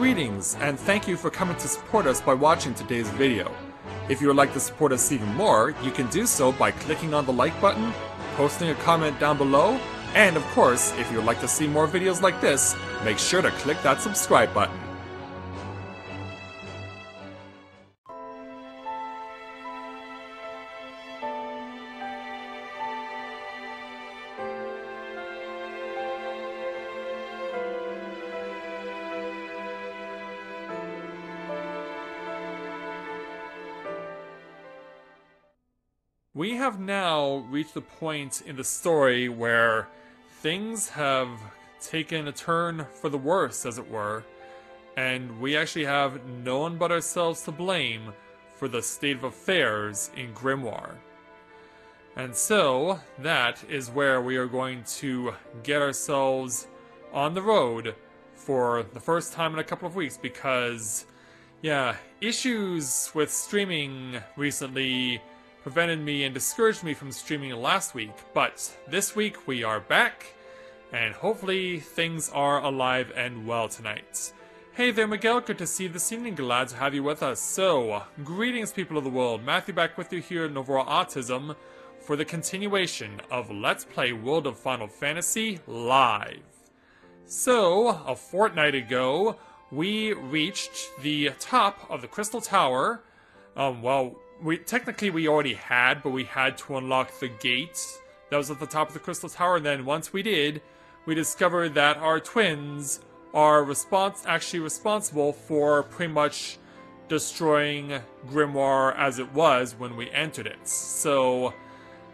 Greetings, and thank you for coming to support us by watching today's video. If you would like to support us even more, you can do so by clicking on the like button, posting a comment down below, and of course, if you would like to see more videos like this, make sure to click that subscribe button. We have now reached the point in the story where things have taken a turn for the worse, as it were, and we actually have no one but ourselves to blame for the state of affairs in Grimoire. And so, that is where we are going to get ourselves on the road for the first time in a couple of weeks, because, yeah, issues with streaming recently prevented me and discouraged me from streaming last week, but this week we are back, and hopefully things are alive and well tonight. Hey there, Miguel, good to see you this evening, glad to have you with us. So, greetings people of the world, Matthew back with you here at Novora Autism for the continuation of Let's Play World of Final Fantasy Live. So, a fortnight ago, we reached the top of the Crystal Tower. Technically we already had, but we had to unlock the gate that was at the top of the Crystal Tower, and then once we did, we discovered that our twins are actually responsible for pretty much destroying Grimoire as it was when we entered it. So,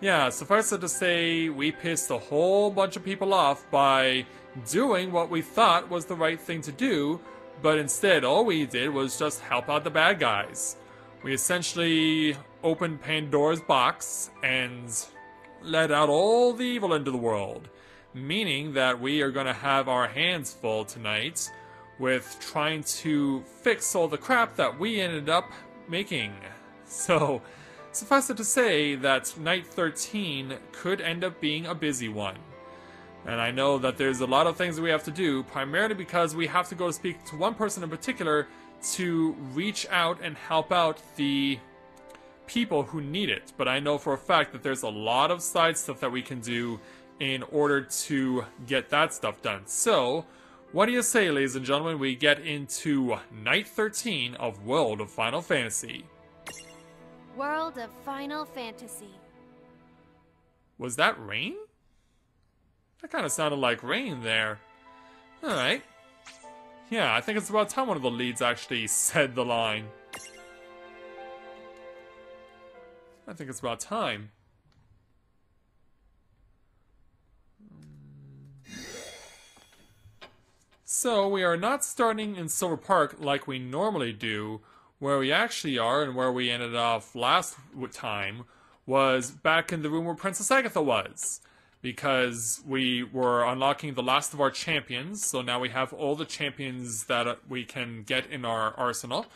yeah, suffice it to say, we pissed a whole bunch of people off by doing what we thought was the right thing to do, but instead all we did was just help out the bad guys. We essentially opened Pandora's box and let out all the evil into the world, meaning that we are going to have our hands full tonight with trying to fix all the crap that we ended up making. So, suffice it to say that Night 13 could end up being a busy one. And I know that there's a lot of things that we have to do, primarily because we have to go speak to one person in particular to reach out and help out the people who need it. But I know for a fact that there's a lot of side stuff that we can do in order to get that stuff done. So, what do you say, ladies and gentlemen, we get into Night 13 of World of Final Fantasy. World of Final Fantasy. Was that rain? That kind of sounded like rain there. Alright. Yeah, I think it's about time one of the leads actually said the line. I think it's about time. So, we are not starting in Silver Park like we normally do. Where we actually are, and where we ended off last time, was back in the room where Princess Agatha was. Because we were unlocking the last of our champions, so now we have all the champions that we can get in our arsenal.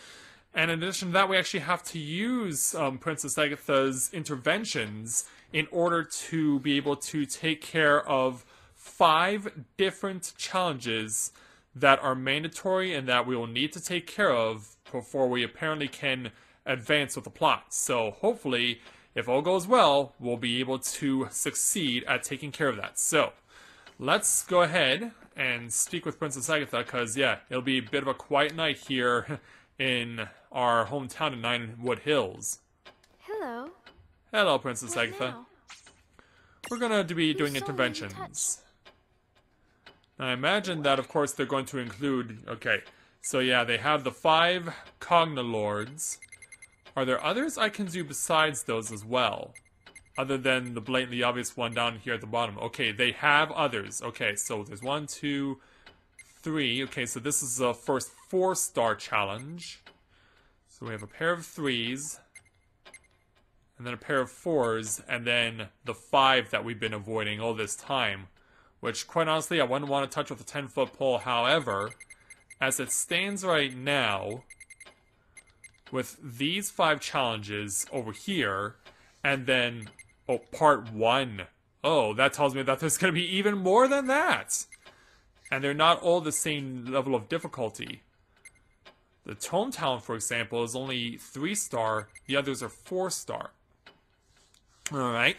And in addition to that, we actually have to use Princess Agatha's interventions in order to be able to take care of 5 different challenges that are mandatory and that we will need to take care of before we apparently can advance with the plot. So hopefully, if all goes well, we'll be able to succeed at taking care of that. So, let's go ahead and speak with Princess Agatha, because, yeah, it'll be a bit of a quiet night here in our hometown in Ninewood Hills. Hello. Hello, Princess Agatha. Now? We're going to be doing interventions. Now, I imagine that, of course, they're going to include... Okay, so yeah, they have the 5 Cogna Lords. Are there others I can do besides those as well? Other than the blatantly obvious one down here at the bottom. Okay, they have others. Okay, so there's 1, 2, 3. Okay, so this is the first 4-star challenge. So we have a pair of 3s. And then a pair of 4s. And then the 5 that we've been avoiding all this time. Which, quite honestly, I wouldn't want to touch with a 10-foot pole. However, as it stands right now, with these 5 challenges over here, and then, oh, part 1. Oh, that tells me that there's going to be even more than that. And they're not all the same level of difficulty. The Tone Town, for example, is only 3-star. The others are 4-star. Alright.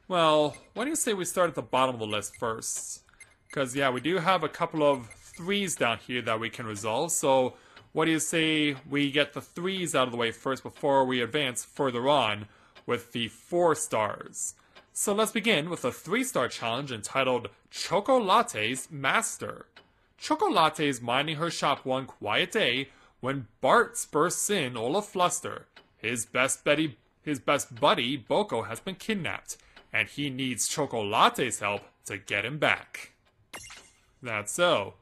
Well, why do you say we start at the bottom of the list first? Because, yeah, we do have a couple of 3s down here that we can resolve. So, what do you say we get the 3s out of the way first before we advance further on with the 4 stars? So let's begin with a 3-star challenge entitled Choco Latte's Master. Choco Latte is minding her shop one quiet day when Bart bursts in all a fluster. His best buddy, Boko, has been kidnapped, and he needs Choco Latte's help to get him back. That's so.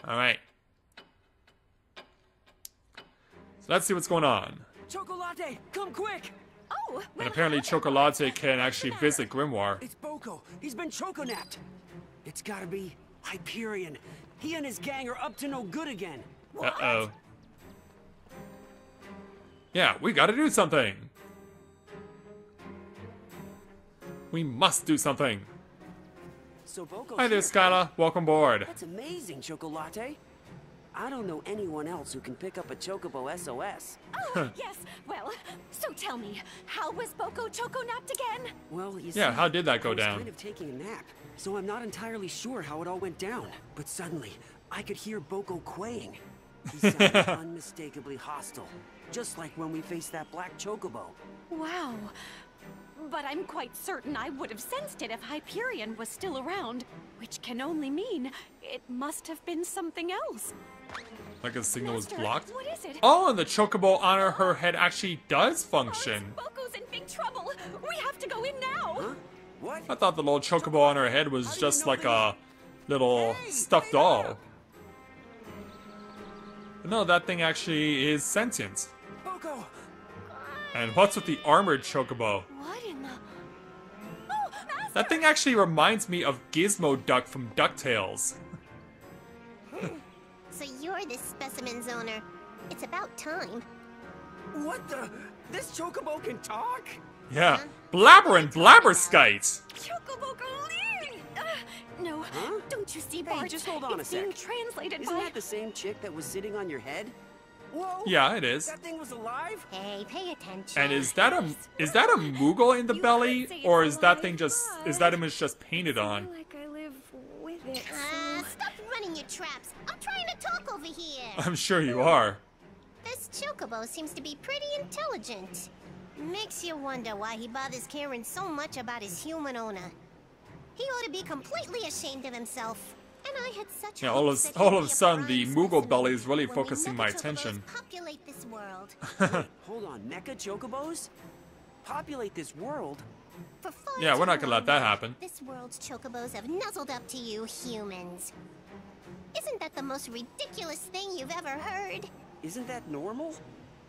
Alright. So let's see what's going on. Choco Latte, come quick! Oh, And apparently Choco Latte can actually visit Grimoire. It's Boko. He's been choco-napped. It's gotta be Hyperion. He and his gang are up to no good again. Uh-oh. Yeah, we gotta do something. We must do something. So Boko. Hi there, Skyla. Welcome aboard. That's amazing, Choco Latte. I don't know anyone else who can pick up a Chocobo SOS. Oh, yes. Well, so tell me, how was Boko choco-napped again? Well, you see, Yeah, how did that go I was down? kind of taking a nap, so I'm not entirely sure how it all went down. But suddenly, I could hear Boko quaying. He sounded unmistakably hostile, just like when we faced that black Chocobo. Wow. But I'm quite certain I would have sensed it if Hyperion was still around, which can only mean it must have been something else. Like a signal was Master, blocked. What is it? Oh, and the Chocobo on her head actually does function. Boko's in big trouble. We have to go in now. Huh? What? I thought the little Chocobo on her head was just like a little stuffed doll. But no, that thing actually is sentient. Boko! And what's with the armored Chocobo? What in the... Oh, Master! That thing actually reminds me of Gizmo Duck from DuckTales. So you're this specimen's owner. It's about time. What the? This Chocobo can talk? Yeah, Blabber and Blabberskite! Chocobo Glee! No, Huh? don't you see, Hey, Bart? just hold on it's a sec. being translated Isn't by... that the same chick that was sitting on your head? Whoa! Yeah, it is. That thing was alive? Hey, pay attention. And is that a Moogle in the belly, or is that thing just image just painted on? like I live with it. Stop running your traps. I'm trying to talk over here. I'm sure you are. This Chocobo seems to be pretty intelligent. Makes you wonder why he bothers caring so much about his human owner. He ought to be completely ashamed of himself. And I had such Yeah, hopes that all he'd of be a sudden, prime the Moogle specimen belly is really when we focusing Mecha my Chocobos attention. populate this world. Wait, hold on, Mecha Chocobos? Populate this world? For far Yeah, we're not too gonna let long that now, happen. This world's chocobos have nuzzled up to you humans. Isn't that the most ridiculous thing you've ever heard? Isn't that normal?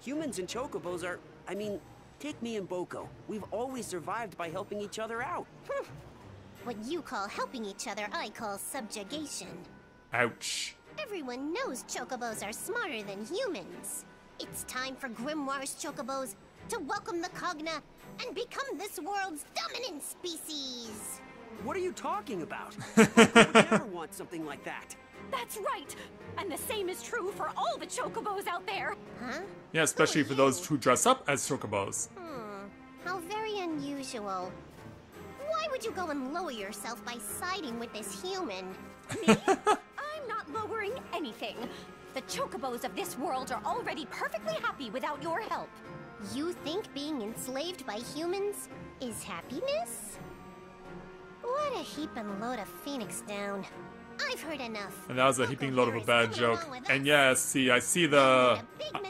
Humans and Chocobos are... I mean, take me and Boko. We've always survived by helping each other out. What you call helping each other, I call subjugation. Ouch. Everyone knows chocobos are smarter than humans. It's time for Grimoire's chocobos to welcome the Cogna and become this world's dominant species. What are you talking about? I would never want something like that. That's right! And the same is true for all the Chocobos out there! Huh? Yeah, especially for those who dress up as Chocobos. How very unusual. Why would you go and lower yourself by siding with this human? I'm not lowering anything. The Chocobos of this world are already perfectly happy without your help. You think being enslaved by humans is happiness? What a heaping load of Phoenix down. I've heard enough. And that was a heaping load of a bad Coming joke. along with And us. yes, see, I see the...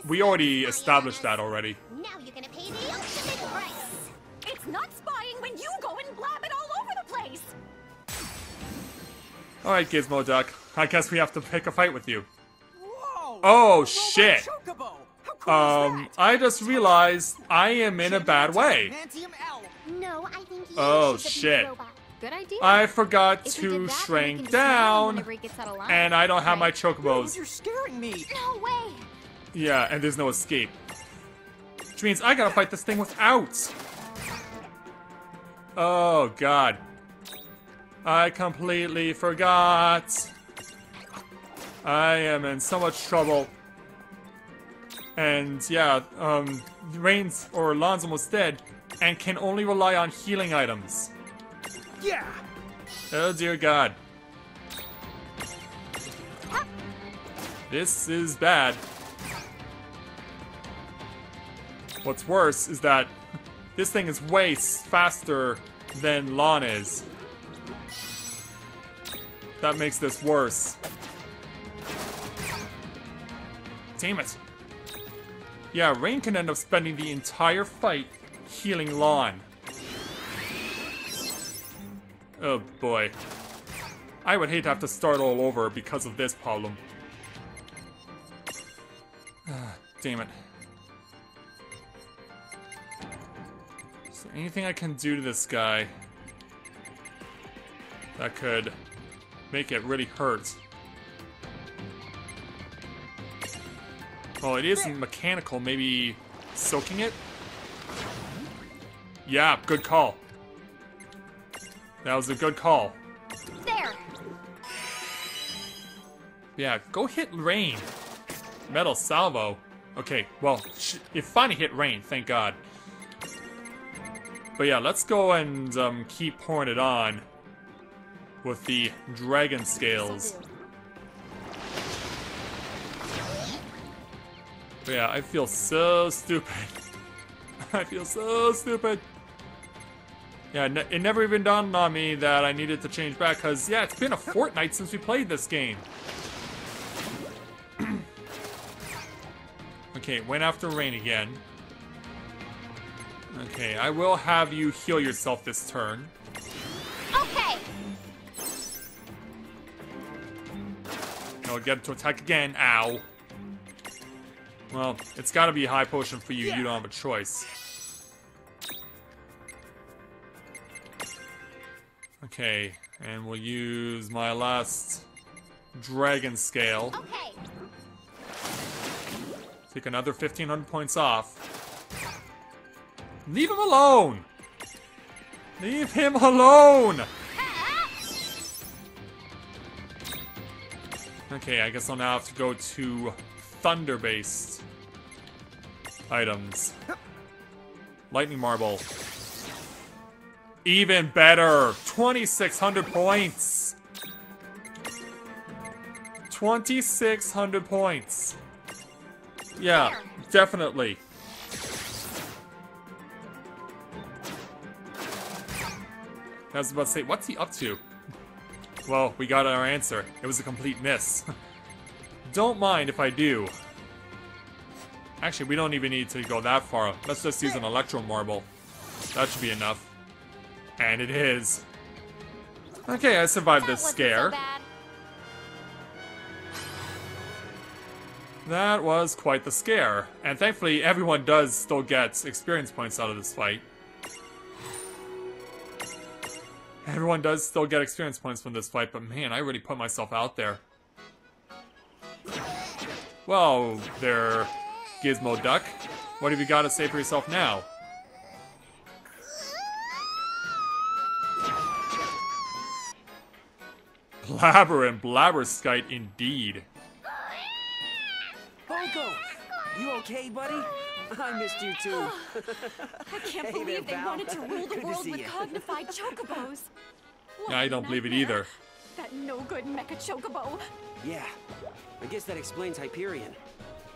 We already established that already. Now you're gonna pay the ultimate price. It's not spying when you go and blab it all over the place! Alright, Gizmo Duck. I guess we have to pick a fight with you. Whoa! Oh, A shit. Chocobo! How cool is that? I just realized I am in a bad way. No, I think you Oh, should be shit. the robot. Good idea. I forgot If we to did that, then we shrink can just smell him down. whenever he gets out of line. And I don't have my Right. Chocobos. You're scaring me! No way. Yeah, and there's no escape. Which means I gotta fight this thing without. Oh, God. I completely forgot. I am in so much trouble. And yeah, Rain's or Lon's almost dead and can only rely on healing items. Yeah. Oh dear God. This is bad. What's worse is that this thing is way faster than Lon is. That makes this worse. Damn it. Yeah, Rain can end up spending the entire fight healing Lon. Oh boy. I would hate to have to start all over because of this problem. Damn it. Is there anything I can do to this guy that could make it really hurt? Well, it isn't mechanical. Maybe soaking it? Yeah, good call. That was a good call. There. Yeah, go hit Rain. Metal salvo. Okay, well, it finally hit Rain, thank God. But yeah, let's go and keep pouring it on with the dragon scales. But yeah, I feel so stupid. I feel so stupid. Yeah, it never even dawned on me that I needed to change back, because, yeah, it's been a fortnight since we played this game. Okay, went after Rain again. Okay, I will have you heal yourself this turn. Okay. I'll get to attack again. Ow. Well, it's gotta be a high potion for you. You don't have a choice. Okay, and we'll use my last dragon scale. Okay. Take another 1,500 points off. Leave him alone! Leave him alone! Okay, I guess I'll now have to go to thunder-based items. Lightning Marble. Even better! 2,600 points! 2,600 points. Yeah, definitely. I was about to say, what's he up to? Well, we got our answer. It was a complete miss. Don't mind if I do. Actually, we don't even need to go that far. Let's just use an Electro Marble. That should be enough. And it is. Okay, I survived this scare. That was quite the scare. And thankfully, everyone does still get experience points out of this fight. Everyone does still get experience points from this fight, but man, I really put myself out there. Well, there, Gizmo Duck. What have you got to say for yourself now? Blabber and Blabberskite indeed. Boko, you okay, buddy? I missed you too. I can't Hey believe there, they pal. wanted to rule the Good to world see with ya. cognified chocobos. What I a don't believe it nightmare. either. That no-good mecha chocobo. Yeah, I guess that explains Hyperion.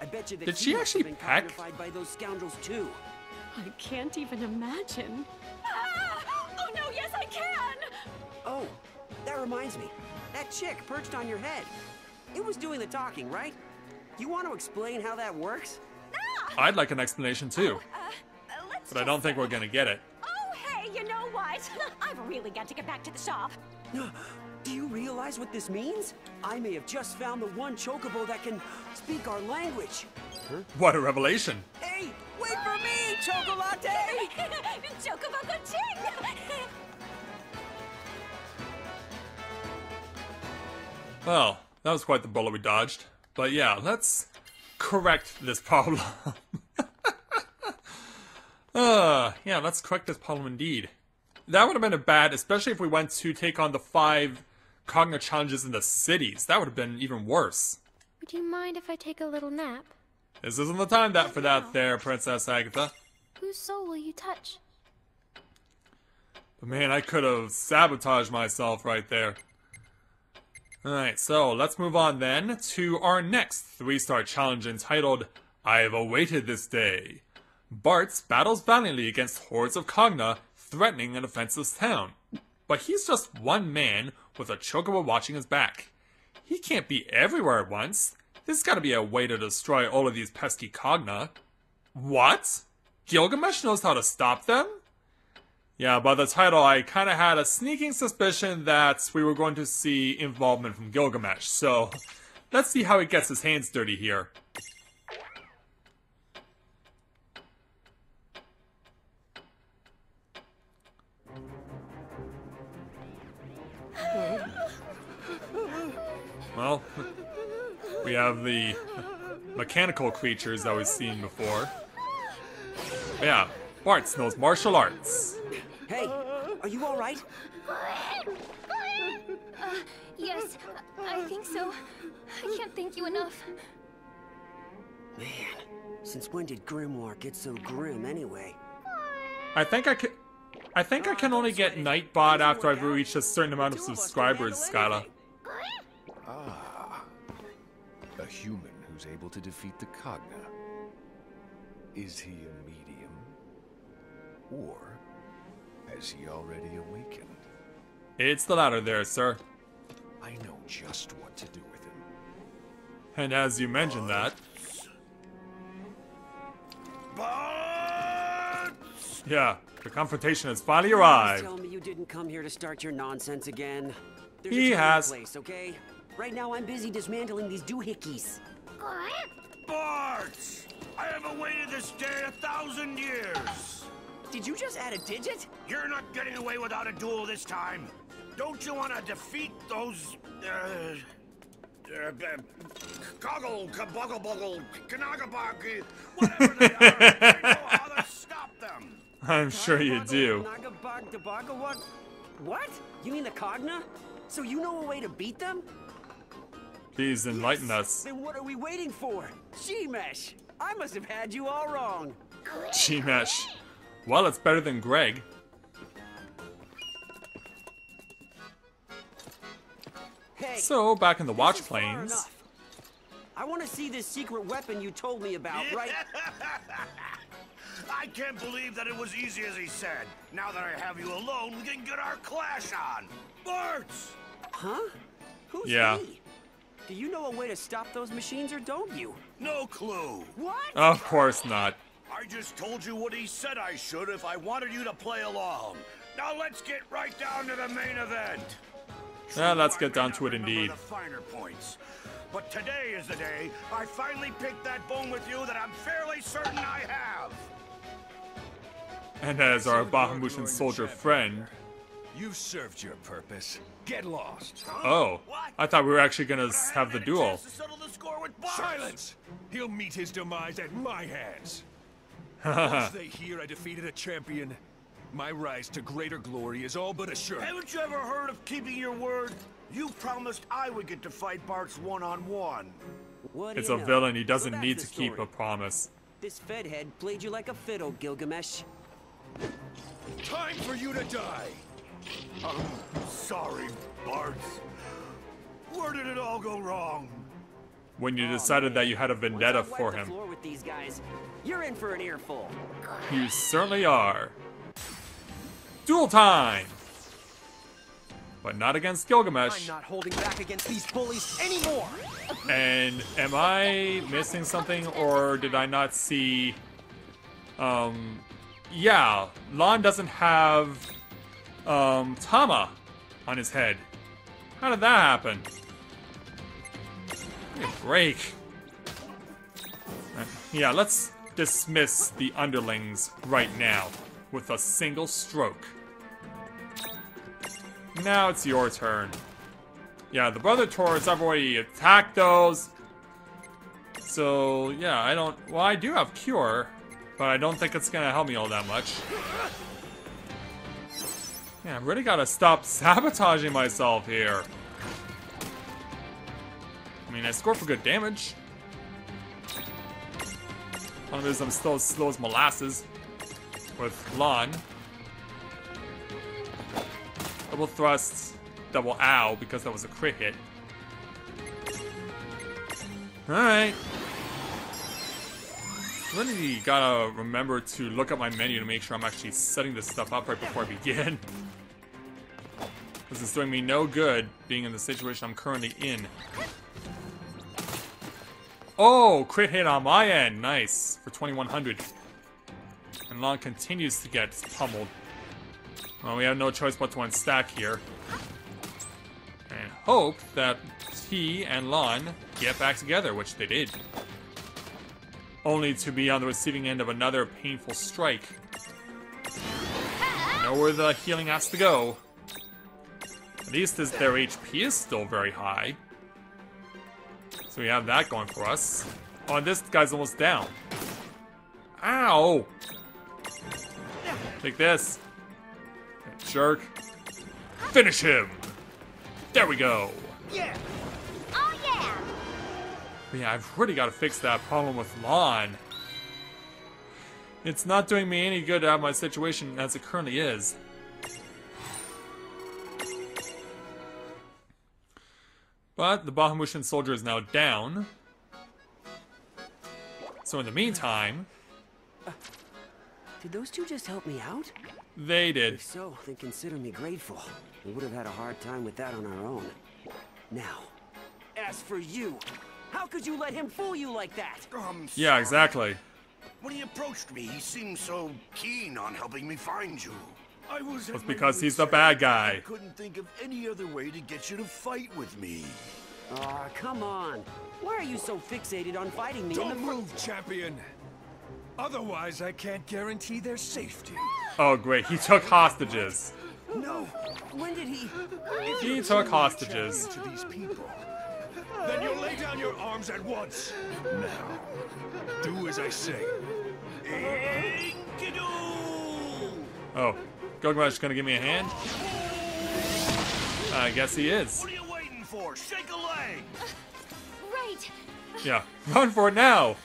I bet you that Did he she must actually have been peck? cognified by those scoundrels too. I can't even imagine. Ah! Oh no, yes I can! Oh, that reminds me. That chick perched on your head. It was doing the talking, right? You want to explain how that works? I'd like an explanation too, Let's but I don't think we're gonna get it. Oh, hey, you know what? I've really got to get back to the shop. Do you realize what this means? I may have just found the one chocobo that can speak our language. What a revelation! Hey, wait for me, Chocolate! Chocobo Ching! Well, that was quite the bullet we dodged. But yeah, let's correct this problem. Yeah, let's correct this problem indeed. That would have been a bad, especially if we went to take on the 5 Kogna challenges in the cities. That would have been even worse. Would you mind if I take a little nap? This isn't the time for that there, Princess Agatha. Whose soul will you touch? But man, I could have sabotaged myself right there. Alright, so let's move on then to our next 3-star challenge entitled, I have awaited this day. Bartz battles valiantly against hordes of Kogna, threatening an defenseless town. But he's just one man with a chocobo watching his back. He can't be everywhere at once. There's gotta be a way to destroy all of these pesky Kogna. What? Gilgamesh knows how to stop them? Yeah, by the title, I kinda had a sneaking suspicion that we were going to see involvement from Gilgamesh, so let's see how he gets his hands dirty here. Well, we have the mechanical creatures that we've seen before. But yeah, Bartz knows martial arts. Hey, are you alright? Yes, I think so. I can't thank you enough. Man, since when did Grimoire get so grim anyway? I think I can only get Nightbot after I've reached a certain amount of subscribers, Skyla. Ah, a human who's able to defeat the Kogna. Is he a medium? Or has he already awakened? It's the latter there, sir. I know just what to do with him. And as you mentioned that... Yeah, the confrontation has finally arrived. Tell me you didn't come here to start your nonsense again. There's He a time and has. place, okay? Right now I'm busy dismantling these doohickeys. Bartz! I have awaited this day 1,000 years! Did you just add a digit? You're not getting away without a duel this time! Don't you want to defeat those, Coggle, Kabuggle, Kanagabog, whatever they are? I know how to stop them! I'm sure you do. What? You mean the Kogna? So you know a way to beat them? Please enlighten us. Then what are we waiting for? Shemesh! I must have had you all wrong. Shemesh. Well, it's better than Greg. Hey, So, back in the Watch this is far Plains. enough. I want to see this secret weapon you told me about, right? I can't believe that it was easy as he said. Now that I have you alone, we can get our clash on. Bartz! Huh? Who's Yeah. he? Do you know a way to stop those machines or don't you? No clue. What? Of course not. I just told you what he said I should if I wanted you to play along. Now let's get right down to the main event. Yeah, let's True, get down I to it remember indeed. the finer points. But today is the day I finally picked that bone with you that I'm fairly certain I have. And as our Bahamutian soldier friend... You've served your purpose. Get lost. Oh, I thought we were actually gonna have the duel. To settle the score with Bartz. Silence! He'll meet his demise at my hands. Once they hear I defeated a champion, my rise to greater glory is all but assured. Haven't you ever heard of keeping your word? You promised I would get to fight Bartz one-on-one. What do It's you a know? villain, he So doesn't that's need the to keep story. a promise. This Fed head played you like a fiddle, Gilgamesh. Time for you to die! Sorry, Bartz. Where did it all go wrong? When you decided that you had a vendetta Once I for wipe the him. floor with these guys, you're in for an earful. You certainly are. Duel time! But not against Gilgamesh. I'm not holding back against these bullies anymore! And am I missing something, or did I not see... Yeah, Lon doesn't have, Tama on his head. How did that happen? Give me a break. Yeah, let's dismiss the underlings right now with a single stroke. Now it's your turn. Yeah, the Brother Taurus, I've already attacked those. So, yeah, well, I do have Cure, but I don't think it's gonna help me all that much. Yeah, I really gotta stop sabotaging myself here. I mean, I scored for good damage. Problem is, I'm still as slow as molasses with Lon. Double thrust, double ow, because that was a crit hit. Alright. Really gotta remember to look at my menu to make sure I'm actually setting this stuff up right before I begin. This is doing me no good being in the situation I'm currently in. Oh, crit hit on my end. Nice. For 2100. And Lon continues to get pummeled. Well, we have no choice but to unstack here. And hope that he and Lon get back together, which they did. Only to be on the receiving end of another painful strike. Know where the healing has to go. At least their HP is still very high. So we have that going for us. Oh, and this guy's almost down. Ow! Take this. Jerk. Finish him! There we go! Yeah! Oh yeah! But yeah, I've really got to fix that problem with Lon. It's not doing me any good to have my situation as it currently is. But the Bahamutian soldier is now down. So in the meantime... Did those two just help me out? They did. If so, then consider me grateful. We would have had a hard time with that on our own. Now, as for you, how could you let him fool you like that? Yeah, exactly. When he approached me, he seemed so keen on helping me find you. I was That's because he's the bad guy. I couldn't think of any other way to get you to fight with me. Aw, come on. Why are you so fixated on fighting me in the Don't move, champion. Otherwise, I can't guarantee their safety. Oh, great. He took hostages. No. When did he? He took hostages. To these people. Then you'll lay down your arms at once. Now, do as I say. Oh, Gilgamesh gonna give me a hand? I guess he is. What are you waiting for? Shake a leg! Right. Yeah, run for it now!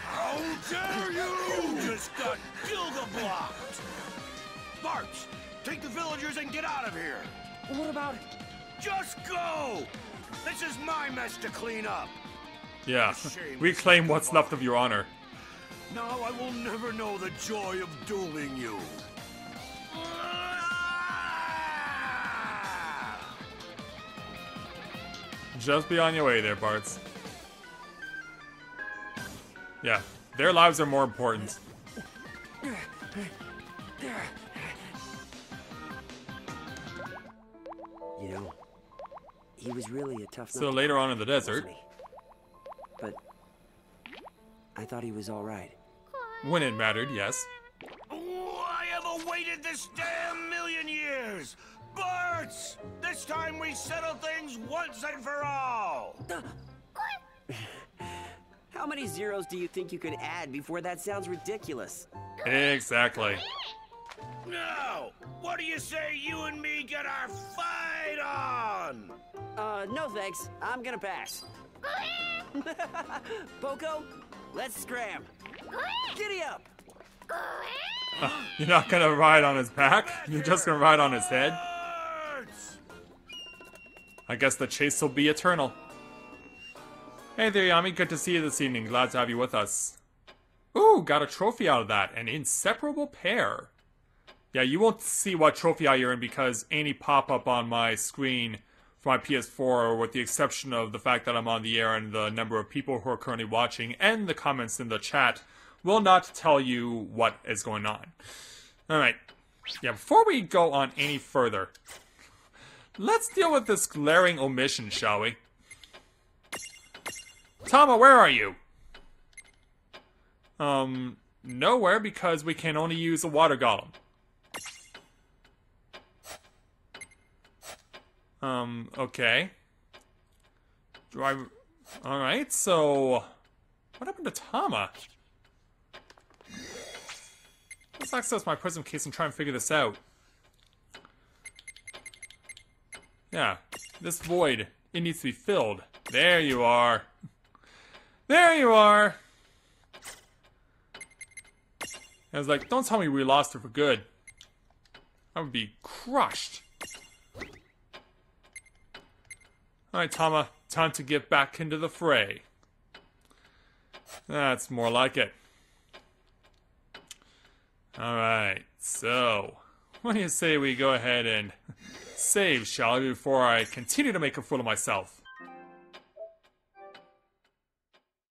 How dare you! You just got Gilga-blocked! Barks, take the villagers and get out of here! What about? Just go! This is my mess to clean up! Yeah, reclaim what's left of your honor. Now I will never know the joy of dueling you. Just be on your way there, Barts. Yeah, their lives are more important. You know, he was really a tough. So later on in the desert, but I thought he was all right. when it mattered, yes. Oh, I have awaited this damn million years! Barts! This time we settle things once and for all! How many zeros do you think you can add before that sounds ridiculous? Exactly. Now, what do you say you and me get our fight on? No thanks. I'm gonna pass. Poco, let's scram. Giddy up! You're not gonna ride on his back? You're just gonna ride on his head? Barts! I guess the chase will be eternal. Hey there, Yami. Good to see you this evening. Glad to have you with us. Ooh, got a trophy out of that. An inseparable pair. Yeah, you won't see what trophy you're in because any pop-up on my screen for my PS4, with the exception of the fact that I'm on the air and the number of people who are currently watching and the comments in the chat, will not tell you what is going on. Alright. Yeah, before we go on any further, let's deal with this glaring omission, shall we? Tama, where are you? Nowhere, because we can only use a water golem. Okay. Alright, so... what happened to Tama? Let's access my prism case and try and figure this out. Yeah, this void It needs to be filled. There you are. There you are. I was like, don't tell me we lost her for good. I would be crushed. Alright, Tama. Time to get back into the fray. That's more like it. Alright, so what do you say we go ahead and save, shall we, before I continue to make a fool of myself?